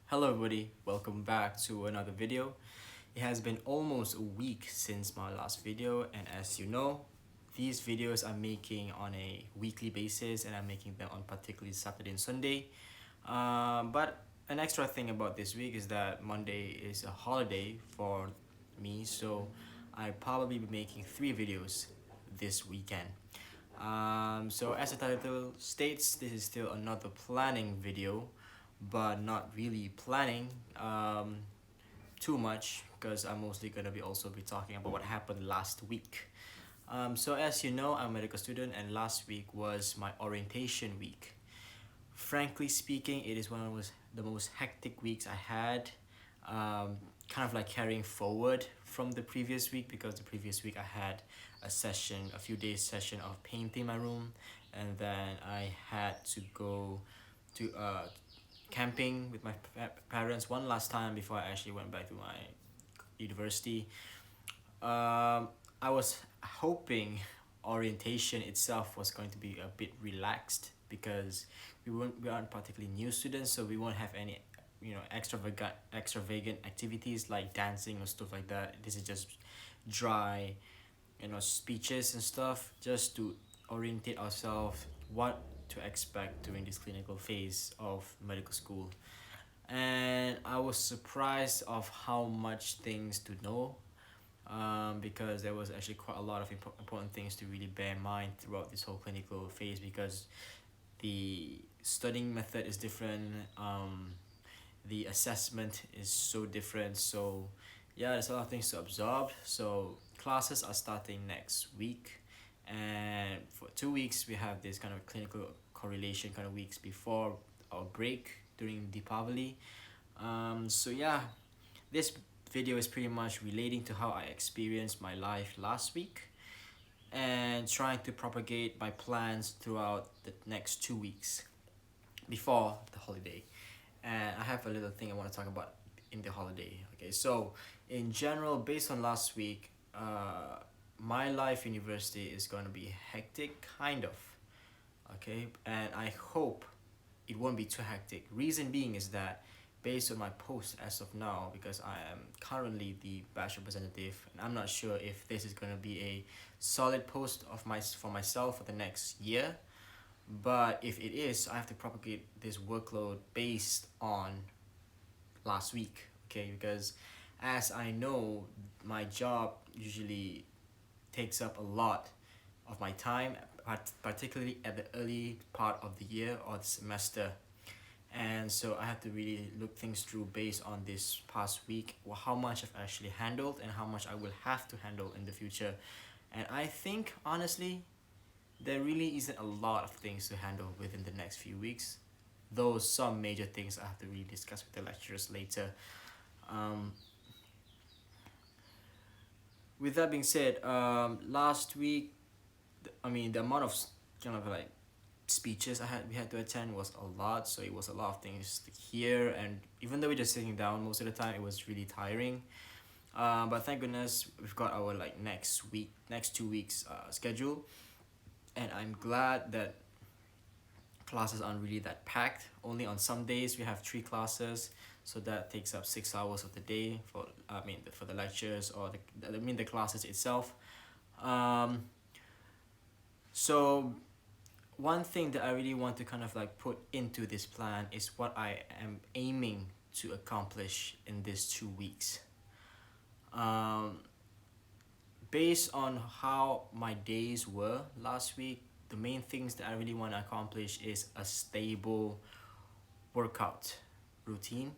Hello everybody, welcome back to another video. It has been almost a week since my last video, and as you know, these videos I'm making on a weekly basis and I'm making them on particularly Saturday and Sunday. But an extra thing about this week is that Monday is a holiday for me, so I probably be making 3 videos this weekend. So as the title states, this is still another planning video, but not really planning too much because I'm mostly gonna be also be talking about what happened last week. So as you know, I'm a medical student, and last week was my orientation week. Frankly speaking, it is one of the most hectic weeks I had. Kind of like carrying forward from the previous week, because the previous week I had a few days session of painting my room, and then I had to go to camping with my parents one last time before I actually went back to my university. I was hoping orientation itself was going to be a bit relaxed because we aren't particularly new students, so we won't have any extravagant activities like dancing or stuff like that. This is just dry, speeches and stuff, just to orientate ourselves what to expect during this clinical phase of medical school. And I was surprised of how much things to know, because there was actually quite a lot of important things to really bear in mind throughout this whole clinical phase, because the studying method is different, the assessment is so different. So yeah, there's a lot of things to absorb. So classes are starting next week, and for 2 weeks we have this kind of clinical correlation kind of weeks before our break during Deepavali. So yeah, this video is pretty much relating to how I experienced my life last week and trying to propagate my plans throughout the next 2 weeks before the holiday. And I have a little thing I want to talk about in the holiday. Okay, so in general, based on last week, my life university is going to be hectic, kind of. Okay, and I hope it won't be too hectic. Reason being is that based on my post as of now, because I am currently the batch representative, and I'm not sure if this is going to be a solid post of my for myself for the next year, but if it is, I have to propagate this workload based on last week. Okay, because as I know, my job usually takes up a lot of my time, particularly at the early part of the year or the semester. And so I have to really look things through based on this past week, how much I've actually handled and how much I will have to handle in the future. And I think honestly, there really isn't a lot of things to handle within the next few weeks, though some major things I have to really discuss with the lecturers later. Um, with that being said, last week, the amount of kind of like speeches we had to attend was a lot, so it was a lot of things to hear, and even though we're just sitting down most of the time, it was really tiring. But thank goodness we've got our like next 2 weeks schedule, and I'm glad that classes aren't really that packed. Only on some days we have 3 classes, so that takes up 6 hours of the day for for the lectures or the classes itself. Um, so one thing that I really want to kind of like put into this plan is what I am aiming to accomplish in these 2 weeks. Um, Based on how my days were last week, the main things that I really want to accomplish is a stable workout routine.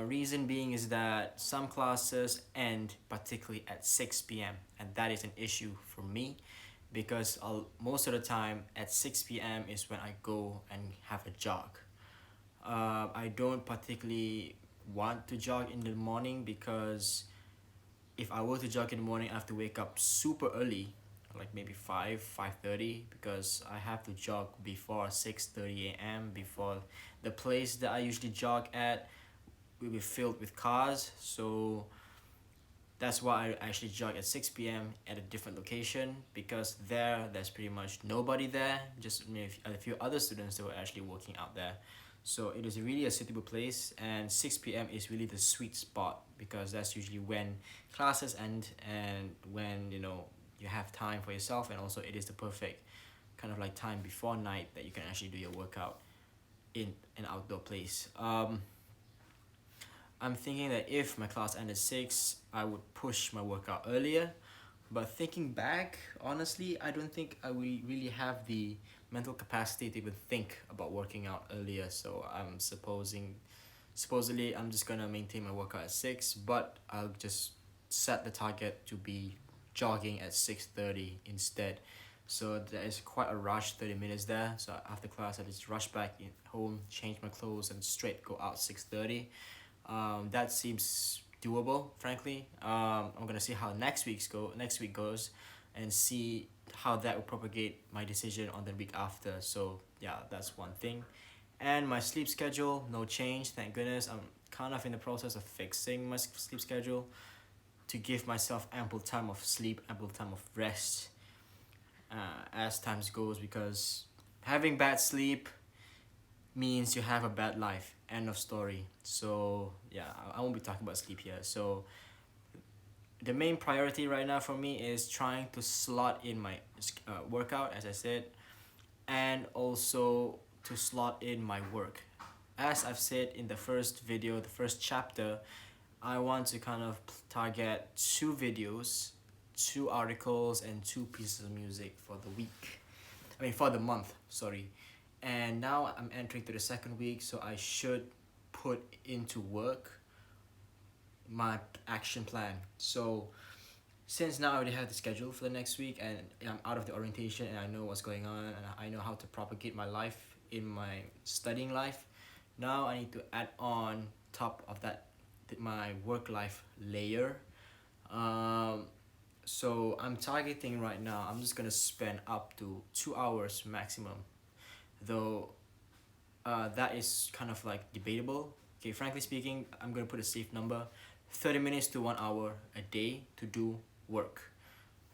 Reason being is that some classes end particularly at 6 p.m., and that is an issue for me because most of the time at 6 p.m. is when I go and have a jog. I don't particularly want to jog in the morning because if I were to jog in the morning, I have to wake up super early, like maybe 5:30, because I have to jog before 6:30 a.m. before the place that I usually jog at will be filled with cars. So that's why I actually jog at 6 p.m. at a different location, because there's pretty much nobody there, just a few other students that were actually working out there. So it is really a suitable place, and 6 p.m. is really the sweet spot because that's usually when classes end and when you have time for yourself, and also it is the perfect kind of like time before night that you can actually do your workout in an outdoor place. I'm thinking that if my class ended 6, I would push my workout earlier. But thinking back, honestly, I don't think I will really have the mental capacity to even think about working out earlier. So supposedly, I'm just gonna maintain my workout at 6, but I'll just set the target to be jogging at 6:30 instead. So there is quite a rush, 30 minutes there. So after class, I just rush back in home, change my clothes, and straight go out 6:30. That seems doable, frankly. I'm gonna see how next week goes, and see how that will propagate my decision on the week after. So yeah, that's one thing. And my sleep schedule, no change, thank goodness. I'm kind of in the process of fixing my sleep schedule to give myself ample time of sleep, ample time of rest, as times goes, because having bad sleep means you have a bad life. End of story. So yeah, I won't be talking about sleep here. So the main priority right now for me is trying to slot in my workout, as I said, and also to slot in my work. As I've said in the first video, the first chapter, I want to kind of target 2 videos, 2 articles, and 2 pieces of music for the week. I mean, for the month, sorry. And now I'm entering to the second week, so I should put into work my action plan. So since now I already have the schedule for the next week, and I'm out of the orientation, and I know what's going on, and I know how to propagate my life in my studying life, now I need to add on top of that my work life layer. um, so I'm targeting right now, I'm just gonna spend up to 2 hours maximum, though that is kind of like debatable. Okay, frankly speaking, I'm gonna put a safe number: 30 minutes to 1 hour a day to do work.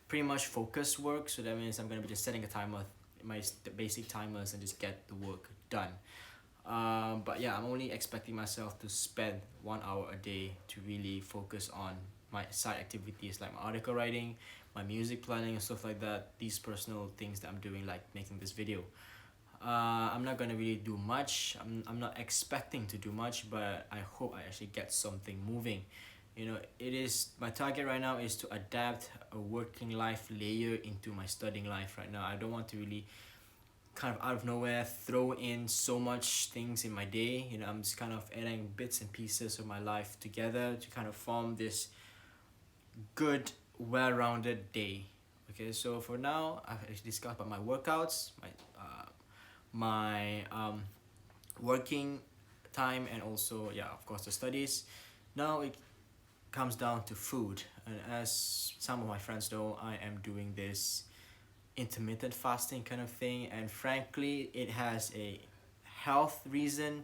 Pretty much focused work, so that means I'm gonna be just setting a timer, my basic timers, and just get the work done. But yeah, I'm only expecting myself to spend 1 hour a day to really focus on my side activities like my article writing, my music planning, and stuff like that. These personal things that I'm doing, like making this video. I'm not gonna really do much. I'm not expecting to do much, but I hope I actually get something moving. It is my target right now is to adapt a working life layer into my studying life right now. I don't want to really kind of out of nowhere throw in so much things in my day. I'm just kind of adding bits and pieces of my life together to kind of form this good, well-rounded day. Okay, so for now, I've actually discussed about my workouts, my working time, and also, yeah, of course, the studies. Now it comes down to food, and as some of my friends know, I am doing this intermittent fasting kind of thing, and frankly, it has a health reason,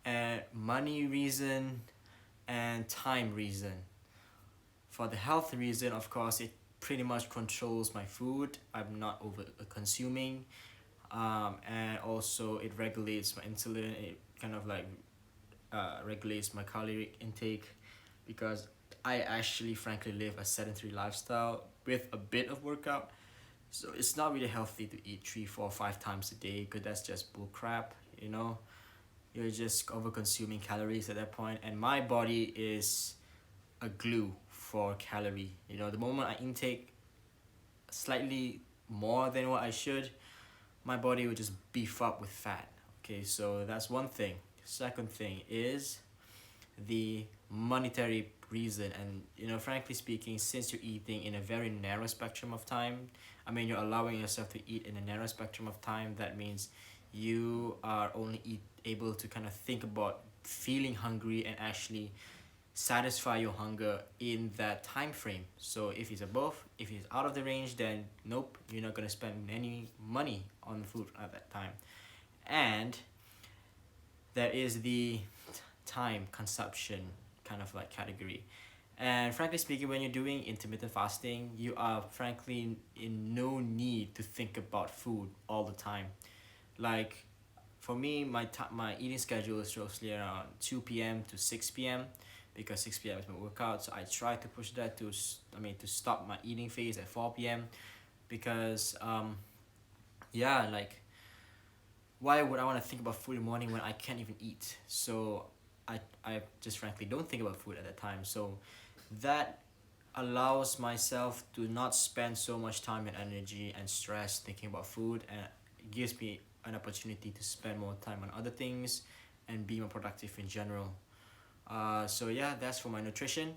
and money reason, and time reason. For the health reason, of course, it pretty much controls my food. I'm not over consuming, and also it regulates my insulin. It kind of like regulates my caloric intake, because I actually frankly live a sedentary lifestyle with a bit of workout. So it's not really healthy to eat 3, 4, 5 times a day, because that's just bull crap. You're just over consuming calories at that point, and my body is a glue for calorie. The moment I intake slightly more than what I should, my body will just beef up with fat. Okay, so that's one thing. Second thing is the monetary reason, and frankly speaking, since you're eating in a very narrow spectrum of time, I mean, you're allowing yourself to eat in a narrow spectrum of time, that means you are only able to kind of think about feeling hungry and actually satisfy your hunger in that time frame. So if it's out of the range, then nope, you're not going to spend any money on food at that time. And there is the time consumption kind of like category. And frankly speaking, when you're doing intermittent fasting, you are frankly in no need to think about food all the time. Like, for me, my eating schedule is roughly around 2 p.m. to 6 p.m. because 6 p.m. is my workout. So I try to push that to stop my eating phase at 4 p.m. because yeah, like why would I want to think about food in the morning when I can't even eat? So I just frankly don't think about food at that time. So that allows myself to not spend so much time and energy and stress thinking about food, and it gives me an opportunity to spend more time on other things and be more productive in general. So yeah, that's for my nutrition.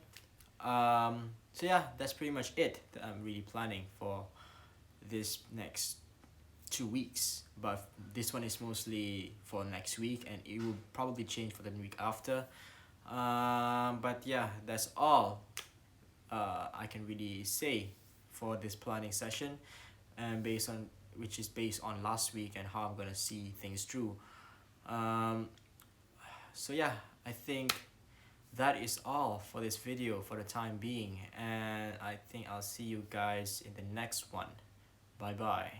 So yeah, that's pretty much it that I'm really planning for this next 2 weeks. But this one is mostly for next week, and it will probably change for the week after. But yeah, that's all I can really say for this planning session, and based on which is based on last week and how I'm gonna see things through. Um, so yeah, I think that is all for this video for the time being, and I think I'll see you guys in the next one. Bye bye.